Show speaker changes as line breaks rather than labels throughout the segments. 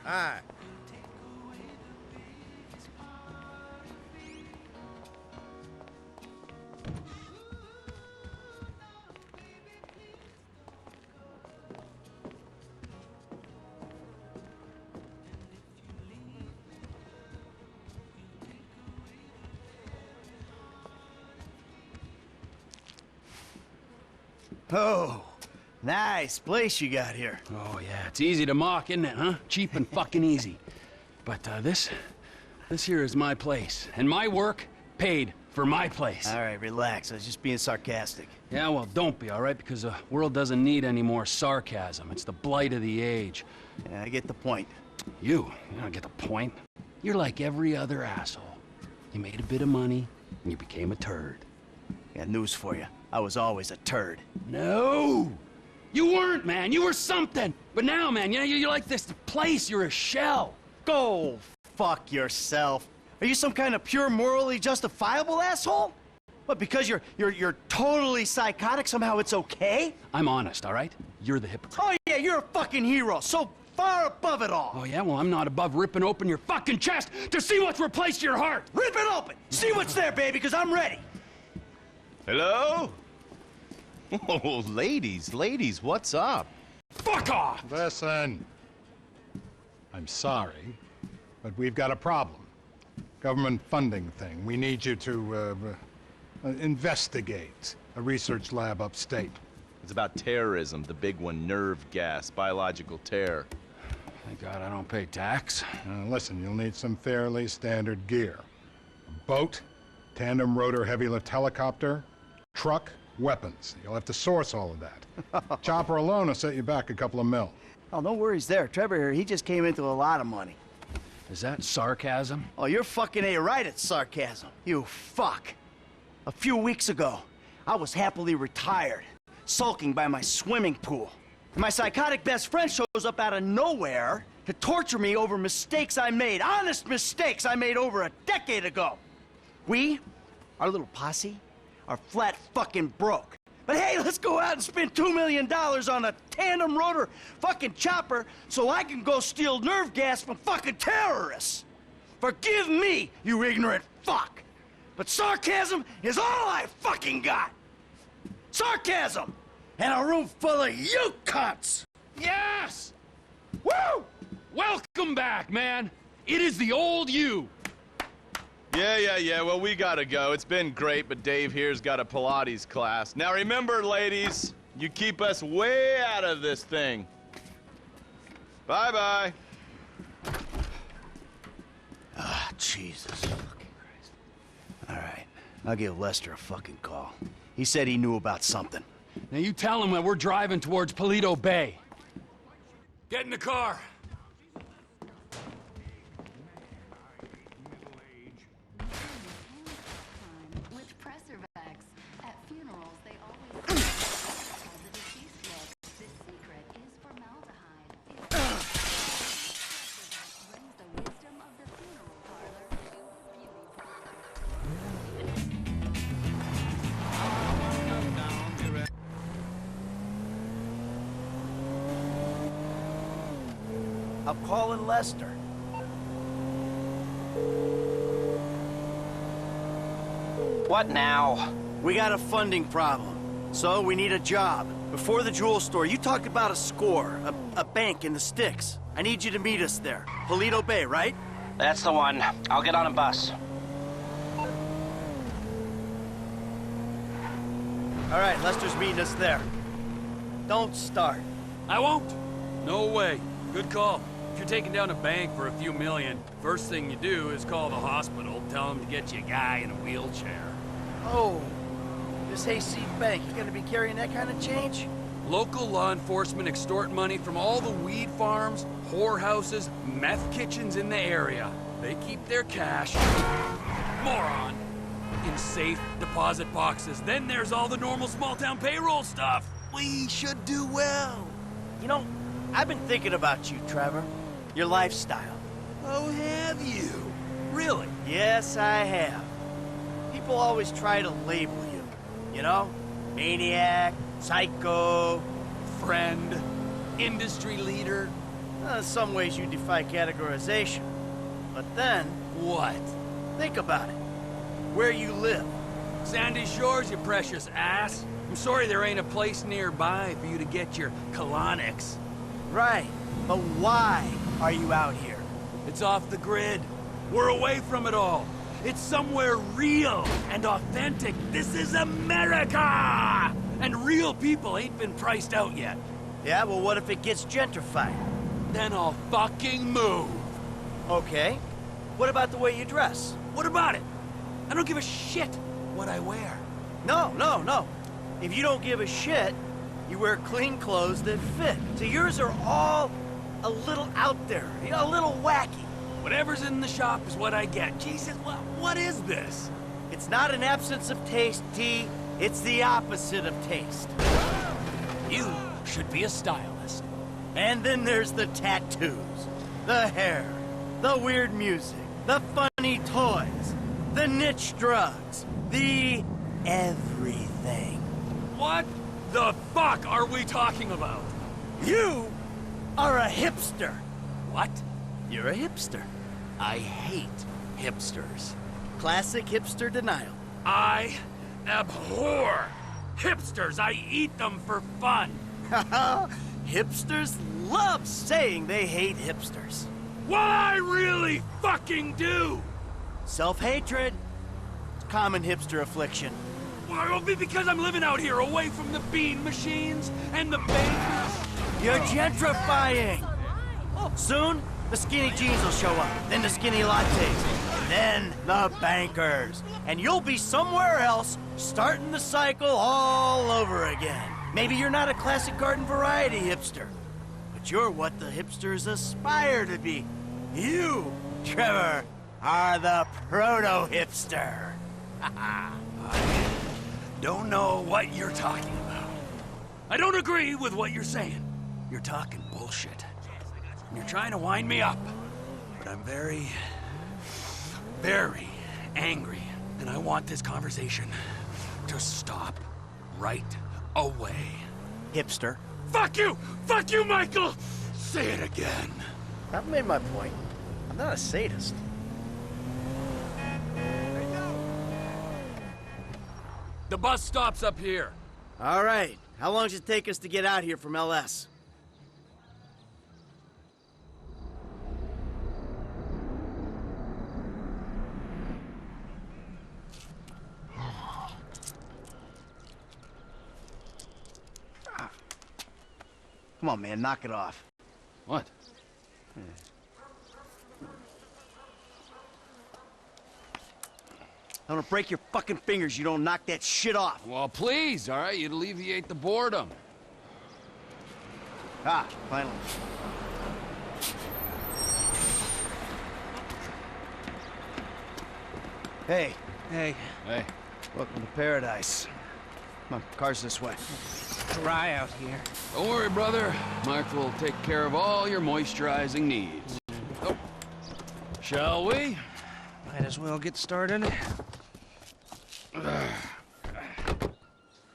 Hi.
Oh, nice place you got here.
Oh, yeah, it's easy to mock, isn't it, huh? Cheap and fucking easy. But, this here is my place. And my work paid for my place.
All right, relax. I was just being sarcastic.
Yeah, well, don't be, all right? Because the world doesn't need any more sarcasm. It's the blight of the age.
Yeah, I get the point.
You don't get the point. You're like every other asshole. You made a bit of money, and you became a turd.
Got news for you. I was always a turd.
No! You weren't, man. You were something. But now, man, you're like this place. You're a shell.
Go fuck yourself. Are you some kind of pure morally justifiable asshole? What, because you're totally psychotic, somehow it's okay?
I'm honest, all right? You're the hypocrite.
Oh yeah, you're a fucking hero, so far above it all.
Oh yeah? Well, I'm not above ripping open your fucking chest to see what's replaced your heart.
Rip it open! See what's there, baby, because I'm ready.
Hello? Oh, ladies, what's up?
Fuck off!
Listen. I'm sorry, but we've got a problem. Government funding thing. We need you to, investigate a research lab upstate.
It's about terrorism, the big one, nerve gas, biological terror.
Thank God I don't pay tax.
Listen, you'll need some fairly standard gear. A boat, tandem rotor heavy lift helicopter, truck, weapons. You'll have to source all of that. Chopper alone will set you back a couple of mil.
Oh, no worries there. Trevor here, he just came into a lot of money.
Is that sarcasm?
Oh, you're fucking A-right at sarcasm. You fuck. A few weeks ago, I was happily retired, sulking by my swimming pool. And my psychotic best friend shows up out of nowhere to torture me over mistakes I made, honest mistakes I made over a decade ago. We, our little posse, are flat fucking broke. But hey, let's go out and spend $2 million on a tandem rotor fucking chopper so I can go steal nerve gas from fucking terrorists. Forgive me, you ignorant fuck. But sarcasm is all I fucking got. Sarcasm! And a room full of you cunts!
Yes! Woo! Welcome back, man. It is the old you.
Yeah, well, we gotta go. It's been great, but Dave here's got a Pilates class. Now remember, ladies, you keep us way out of this thing. Bye-bye.
Ah, Jesus fucking Christ. All right, I'll give Lester a fucking call. He said he knew about something.
Now you tell him that we're driving towards Paleto Bay. Get in the car.
I'm calling Lester.
What now?
We got a funding problem, so we need a job. Before the jewel store, you talked about a score, a bank in the sticks. I need you to meet us there. Paleto Bay, right?
That's the one. I'll get on a bus.
All right, Lester's meeting us there. Don't start.
I won't. No way. Good call. If you're taking down a bank for a few million, first thing you do is call the hospital, tell them to get you a guy in a wheelchair.
Oh, this hayseed bank, you gonna be carrying that kind of change?
Local law enforcement extort money from all the weed farms, whorehouses, meth kitchens in the area. They keep their cash, moron, in safe deposit boxes. Then there's all the normal small-town payroll stuff. We should do well.
You know, I've been thinking about you, Trevor. Your lifestyle.
Oh, have you? Really?
Yes, I have. People always try to label you. You know? Maniac, psycho.
Friend, industry leader.
In some ways you defy categorization. But then,
What?
think about it. Where you live.
Sandy Shores, you precious ass. I'm sorry there ain't a place nearby for you to get your colonics.
Right. But why are you out here?
It's off the grid. We're away from it all. It's somewhere real and authentic. This is America! And real people ain't been priced out yet.
Yeah, well, what if it gets gentrified?
Then I'll fucking move.
Okay. What about the way you dress?
What about it? I don't give a shit what I wear.
No, no, no. If you don't give a shit, you wear clean clothes that fit. So yours are all a little out there, you know, a little wacky.
Whatever's in the shop is what I get. Jesus, what is this?
It's not an absence of taste, T. It's the opposite of taste.
You should be a stylist.
And then there's the tattoos, the hair, the weird music, the funny toys, the niche drugs, the everything.
What the fuck are we talking about?
You are a hipster.
What?
You're a hipster.
I hate hipsters.
Classic hipster denial.
I abhor hipsters. I eat them for fun.
Hipsters love saying they hate hipsters.
What I really fucking do.
Self-hatred. It's common hipster affliction.
Well, it'll be because I'm living out here away from the bean machines and the bakers.
You're gentrifying. Soon, the skinny jeans will show up, then the skinny lattes, then the bankers. And you'll be somewhere else, starting the cycle all over again. Maybe you're not a classic garden variety hipster, but you're what the hipsters aspire to be. You, Trevor, are the proto-hipster.
I don't know what you're talking about. I don't agree with what you're saying. You're talking bullshit. You're trying to wind me up. But I'm very, very angry. And I want this conversation to stop right away.
Hipster.
Fuck you! Fuck you, Michael! Say it again.
I've made my point. I'm not a sadist.
The bus stops up here.
All right. How long does it take us to get out here from LS? Come on, man. Knock it off.
What?
I'm gonna break your fucking fingers. You don't knock that shit off.
Well, please, all right? You'd alleviate the boredom.
Ah, finally. Hey.
Hey,
Hey.
Welcome to paradise. Come on, car's this way.
dry out here.
Don't worry, brother. Mark will take care of all your moisturizing needs. Oh. Shall we?
Might as well get started.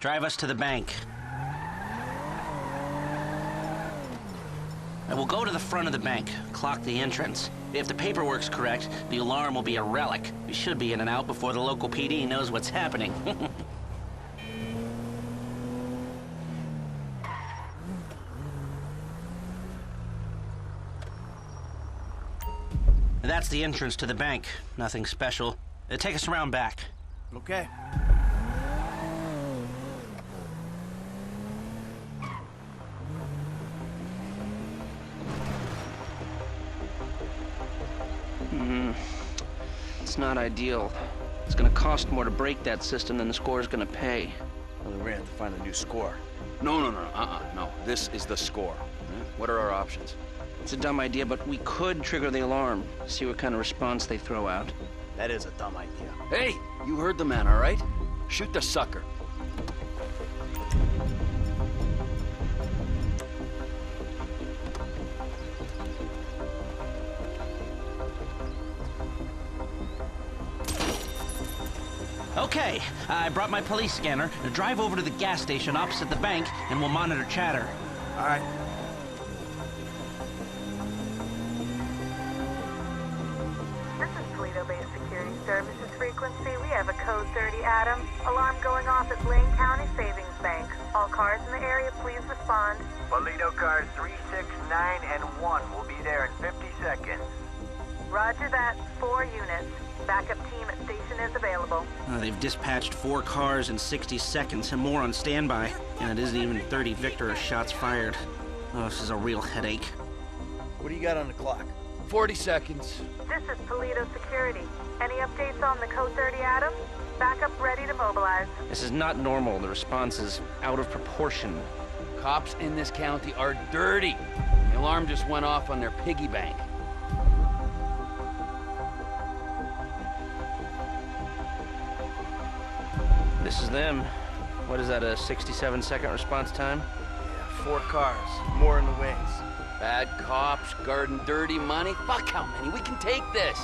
Drive us to the bank. And we'll go to the front of the bank, clock the entrance. If the paperwork's correct, the alarm will be a relic. We should be in and out before the local PD knows what's happening. That's the entrance to the bank. Nothing special. Take us around back.
Okay.
It's not ideal. It's gonna cost more to break that system than the score's gonna pay.
Well, we're gonna have to find a new score.
No. No. This is the score. What are our options?
It's a dumb idea, but we could trigger the alarm, see what kind of response they throw out.
That is a dumb idea.
Hey, you heard the man, all right? Shoot the sucker.
Okay, I brought my police scanner. Now drive over to the gas station opposite the bank, and we'll monitor chatter.
All right.
30 Adam. Alarm going off at Blaine County Savings Bank. All cars in the area, please respond.
Paleto cars 3, 6, 9, and 1 will be there in 50 seconds.
Roger that. 4 units. Backup team at station is available.
They've dispatched 4 cars in 60 seconds and more on standby. And it isn't even 30 Victor shots fired. Oh, this is a real headache.
What do you got on the clock?
40 seconds.
This is Paleto Security. Any updates on the Code 30 Adam? Backup ready to mobilize.
This is not normal. The response is out of proportion.
Cops in this county are dirty. The alarm just went off on their piggy bank.
This is them. What is that, a 67-second response time?
Yeah, 4 cars. More in the wings.
Bad cops, guarding dirty money. Fuck how many? We can take this.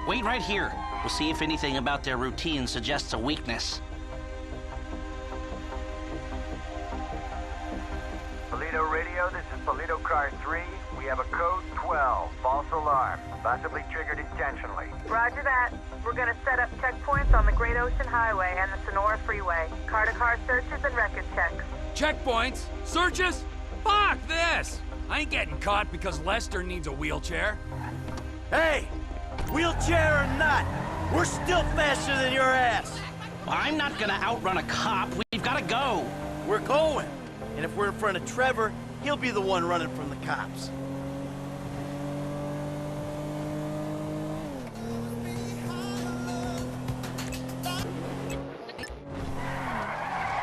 Wait right here. We'll see if anything about their routine suggests a weakness.
Paleto Radio, this is Paleto car 3. We have a code 12, false alarm, possibly triggered intentionally.
Roger that. We're gonna set up checkpoints on the Great Ocean Highway and the Sonora Freeway. Car-to-car searches and record checks.
Checkpoints? Searches? Fuck this! I ain't getting caught because Lester needs a wheelchair.
Hey! Wheelchair or not, we're still faster than your ass!
Well, I'm not gonna outrun a cop. We've gotta go.
We're going. And if we're in front of Trevor, he'll be the one running from the cops.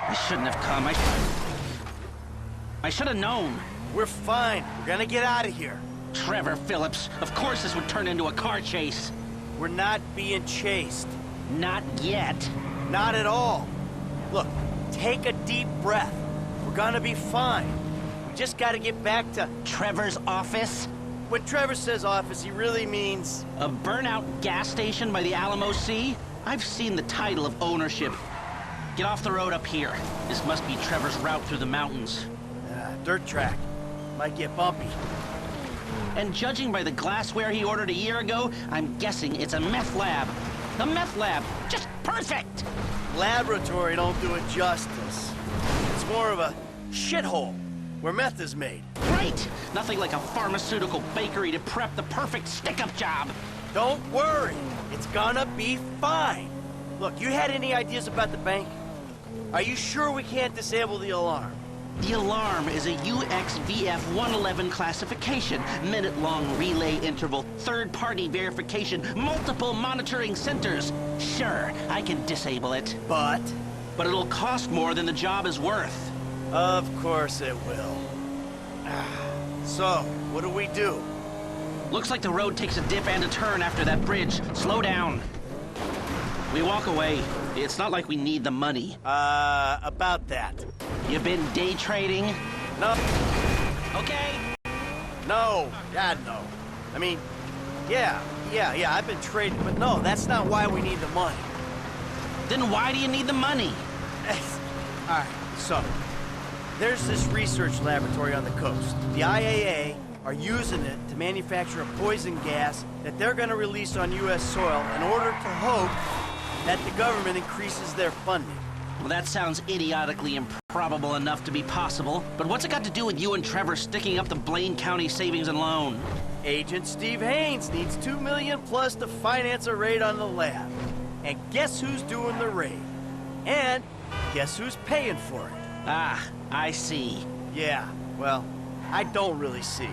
I shouldn't have come. I should have known.
We're fine. We're gonna get out of here.
Trevor Phillips. Of course this would turn into a car chase.
We're not being chased.
Not yet.
Not at all. Look, take a deep breath. We're gonna be fine. We just gotta get back to...
Trevor's office?
When Trevor says office, he really means...
A burnout gas station by the Alamo Sea? I've seen the title of ownership. Get off the road up here. This must be Trevor's route through the mountains.
Dirt track. Might get bumpy.
And judging by the glassware he ordered a year ago, I'm guessing it's a meth lab. A meth lab. Just perfect!
Laboratory don't do it justice. It's more of a shithole where meth is made.
Right! Nothing like a pharmaceutical bakery to prep the perfect stick-up job.
Don't worry. It's gonna be fine. Look, you had any ideas about the bank? Are you sure we can't disable the alarm?
The alarm is a UXVF 111 classification, minute-long relay interval, third-party verification, multiple monitoring centers. Sure, I can disable it.
But
it'll cost more than the job is worth.
of course it will. So, what do?
Looks like the road takes a dip and a turn after that bridge. Slow down. We walk away. It's not like we need the money.
About that.
You've been day trading?
No.
Okay.
No. God, no. I mean, yeah, I've been trading, but no, that's not why we need the money.
Then why do you need the money?
All right, so, there's this research laboratory on the coast. The IAA are using it to manufacture a poison gas that they're gonna release on U.S. soil in order to hope that the government increases their funding.
Well, that sounds idiotically improbable enough to be possible, but what's it got to do with you and Trevor sticking up the Blaine County Savings and Loan?
Agent Steve Haynes needs $2 million plus to finance a raid on the lab. And guess who's doing the raid? And guess who's paying for it?
Ah, I see.
Yeah, well, I don't really see.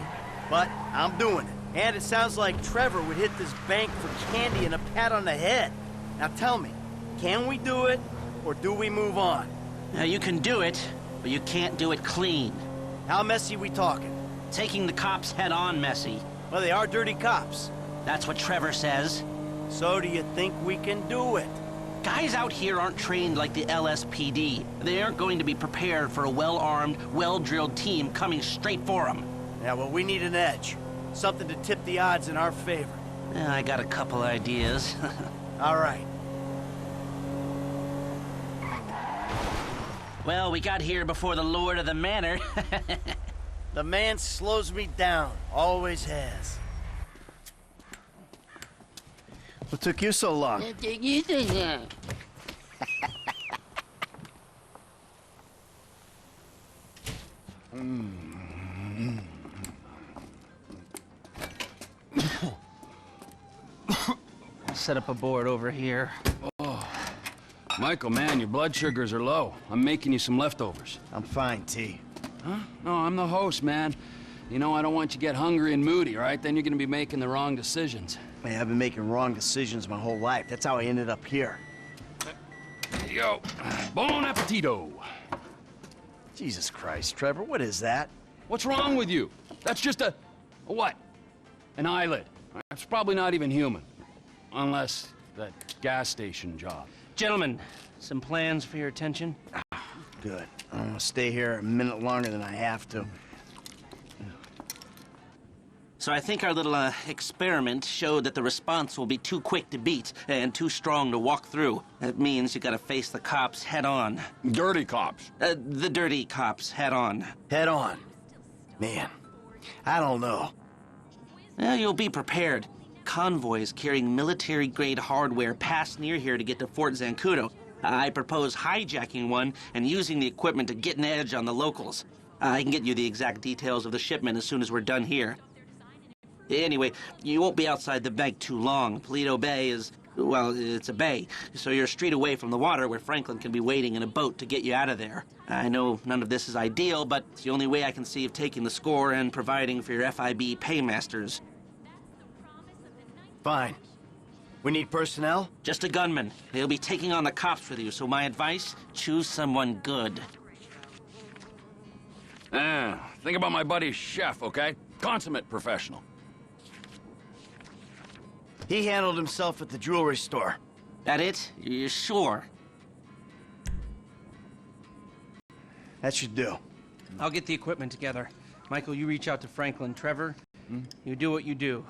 But I'm doing it. And it sounds like Trevor would hit this bank for candy and a pat on the head. Now tell me, can we do it, or do we move on?
Now, you can do it, but you can't do it clean.
How messy we talking?
Taking the cops head-on messy.
Well, they are dirty cops.
That's what Trevor says.
So do you think we can do it?
Guys out here aren't trained like the LSPD. They aren't going to be prepared for a well-armed, well-drilled team coming straight for them.
Yeah, well, we need an edge. Something to tip the odds in our favor.
I got a couple ideas.
All right.
Well, we got here before the Lord of the Manor.
The man slows me down. Always has. What took you so long?
Set up a board over here.
Michael, man, your blood sugars are low. I'm making you some leftovers.
I'm fine, T.
Huh? No, I'm the host, man. You know, I don't want you to get hungry and moody, right? Then you're gonna be making the wrong decisions.
Man, I've been making wrong decisions my whole life. That's how I ended up here.
Here you go. Bon appetito.
Jesus Christ, Trevor, what is that?
What's wrong with you? That's just a what? An eyelid. It's probably not even human. Unless that gas station job.
Gentlemen, some plans for your attention?
Good. I'm gonna stay here a minute longer than I have to.
So I think our little experiment showed that the response will be too quick to beat and too strong to walk through. That means you gotta face the cops head on.
Dirty cops.
The dirty cops head on.
Head on. Man, I don't know.
Well, you'll be prepared. Convoys carrying military-grade hardware pass near here to get to Fort Zancudo. I propose hijacking one and using the equipment to get an edge on the locals. I can get you the exact details of the shipment as soon as we're done here. Anyway, you won't be outside the bank too long. Paleto Bay is, well, it's a bay, so you're a street away from the water where Franklin can be waiting in a boat to get you out of there. I know none of this is ideal, but it's the only way I can see of taking the score and providing for your FIB paymasters.
Fine. We need personnel?
Just a gunman. They'll be taking on the cops with you, so my advice, choose someone good.
Think about my buddy Chef, okay? Consummate professional.
He handled himself at the jewelry store.
That it? You're sure?
That should do.
I'll get the equipment together. Michael, you reach out to Franklin. Trevor, you do what you do.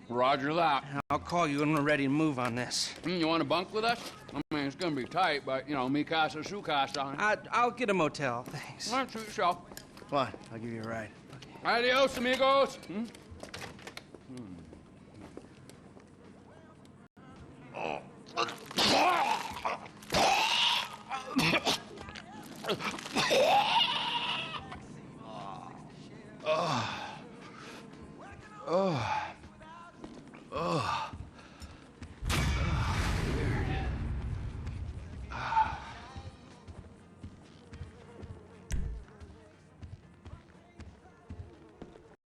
Roger that.
I'll call you when we're ready to move on this.
You want to bunk with us? I mean, it's gonna be tight, but, you know, mi casa, su casa.
I'll get a motel, thanks.
All right, suit yourself.
Fine, I'll give you a ride.
Adios, amigos.